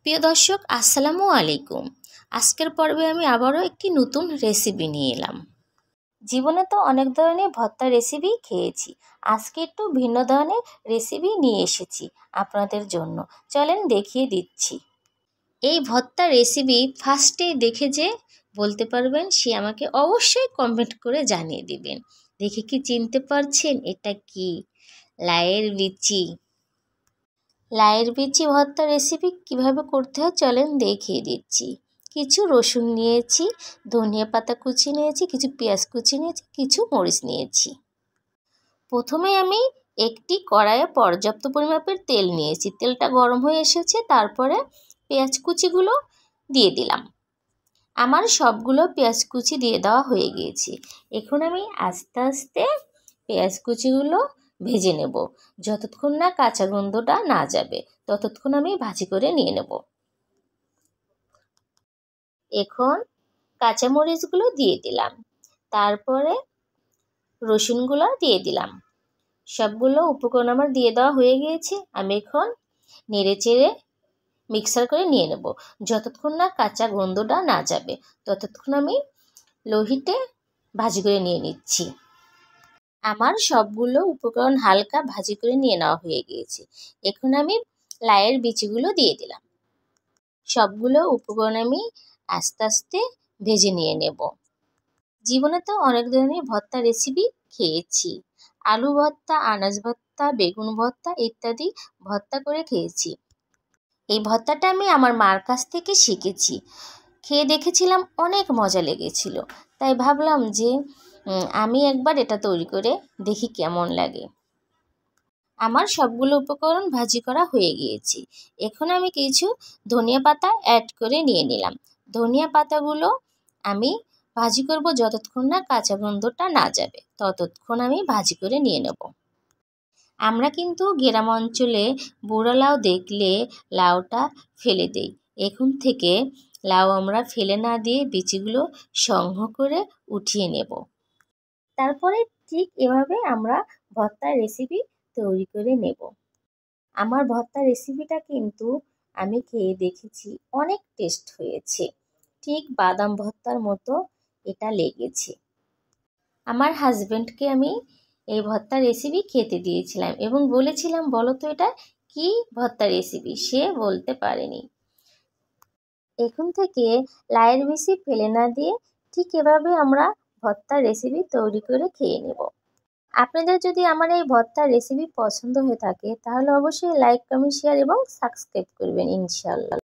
প্রিয় দর্শক, আসসালামু আলাইকুম। আজকের পর্বে আমি আবারও একটি নতুন রেসিপি নিয়ে এলাম। জীবনে তো অনেক ধরনের ভর্তা রেসিপি খেয়েছি, আজকে একটু ভিন্ন ধরনের রেসিপি নিয়ে এসেছি আপনাদের জন্য। চলেন দেখিয়ে দিচ্ছি। এই ভর্তা রেসিপি ফার্স্টে দেখে যে বলতে পারবেন সে আমাকে অবশ্যই কমেন্ট করে জানিয়ে দিবেন। দেখে কি চিনতে পারছেন এটা কি? লাইয়ের বিচি। লাইয়ের বিচি ভর্তা রেসিপি কিভাবে করতে হয় চলেন দেখিয়ে দিচ্ছি। কিছু রসুন নিয়েছি, ধনিয়া পাতা কুচি নিয়েছি, কিছু পেঁয়াজ কুচি নিয়েছি, কিছু মরিচ নিয়েছি। প্রথমে আমি একটি কড়াইয়ে পর্যাপ্ত পরিমাপের তেল নিয়েছি। তেলটা গরম হয়ে এসেছে, তারপরে পেঁয়াজ কুচিগুলো দিয়ে দিলাম। আমার সবগুলো পেঁয়াজ কুচি দিয়ে দেওয়া হয়ে গিয়েছে। এখন আমি আস্তে আস্তে পেঁয়াজ কুচিগুলো ভেজে নেব। যতক্ষণ না কাঁচা গন্ধটা না যাবে ততক্ষণ আমি ভাজি করে নিয়ে নেব। এখন কাঁচামরিচগুলো দিয়ে দিলাম, তারপরে রসুনগুলো দিয়ে দিলাম। সবগুলো উপকরণ আমার দিয়ে দেওয়া হয়ে গিয়েছে। আমি এখন নেড়ে চেড়ে মিক্সার করে নিয়ে নেব। যতক্ষণ না কাঁচা গন্ধটা না যাবে ততক্ষণ আমি লো হিটে ভাজি করে নিয়ে নিচ্ছি। আমার সবগুলো উপকরণ হালকা ভাজি করে নিয়ে নেওয়া হয়ে গিয়েছে। এখন আমি লাইয়ের বিচিগুলো দিয়ে দিলাম। সবগুলো উপকরণ আমি আস্তে আস্তে ভেজে নিয়ে নেব। জীবনে তো অনেক ধরনের ভর্তা রেসিপি খেয়েছি। আলু ভর্তা, আনাজ ভর্তা, বেগুন ভর্তা ইত্যাদি ভর্তা করে খেয়েছি। এই ভর্তাটা আমি আমার মার কাছ থেকে শিখেছি। খেয়ে দেখেছিলাম, অনেক মজা লেগেছিল। তাই ভাবলাম যে আমি একবার এটা তৈরি করে দেখি কেমন লাগে। আমার সবগুলো উপকরণ ভাজি করা হয়ে গিয়েছে। এখন আমি কিছু ধনিয়া পাতা অ্যাড করে নিয়ে নিলাম। ধনিয়া পাতাগুলো আমি ভাজি করব যতক্ষণ না কাঁচা গন্ধটা না যাবে ততক্ষণ আমি ভাজি করে নিয়ে নেব। আমরা কিন্তু গ্রাম অঞ্চলে বুড়ো লাউ দেখলে লাউটা ফেলে দেই। এখন থেকে লাউ আমরা ফেলে না দিয়ে বিচিগুলো সংগ্রহ করে উঠিয়ে নেব। তারপরে ঠিক এভাবে আমরা ভর্তার রেসিপি তৈরি করে নেব। আমার ভর্তার রেসিপিটা কিন্তু আমি খেয়ে দেখেছি, অনেক টেস্ট হয়েছে। ঠিক বাদাম ভর্তার মতো এটা লেগেছে। আমার হাজব্যান্ডকে আমি এই ভর্তার রেসিপি খেতে দিয়েছিলাম এবং বলেছিলাম, বলো তো এটা কি ভর্তা রেসিপি? সে বলতে পারেনি। এখন থেকে লাইয়ের বিচি ফেলে না দিয়ে ঠিক এভাবে আমরা ভর্তার রেসিপি তৈরি করে খেয়ে নেব। আপনাদের যদি আমার এই ভর্তার রেসিপি পছন্দ হয়ে থাকে তাহলে অবশ্যই লাইক, কমেন্ট, শেয়ার এবং সাবস্ক্রাইব করবেন ইনশাআল্লাহ।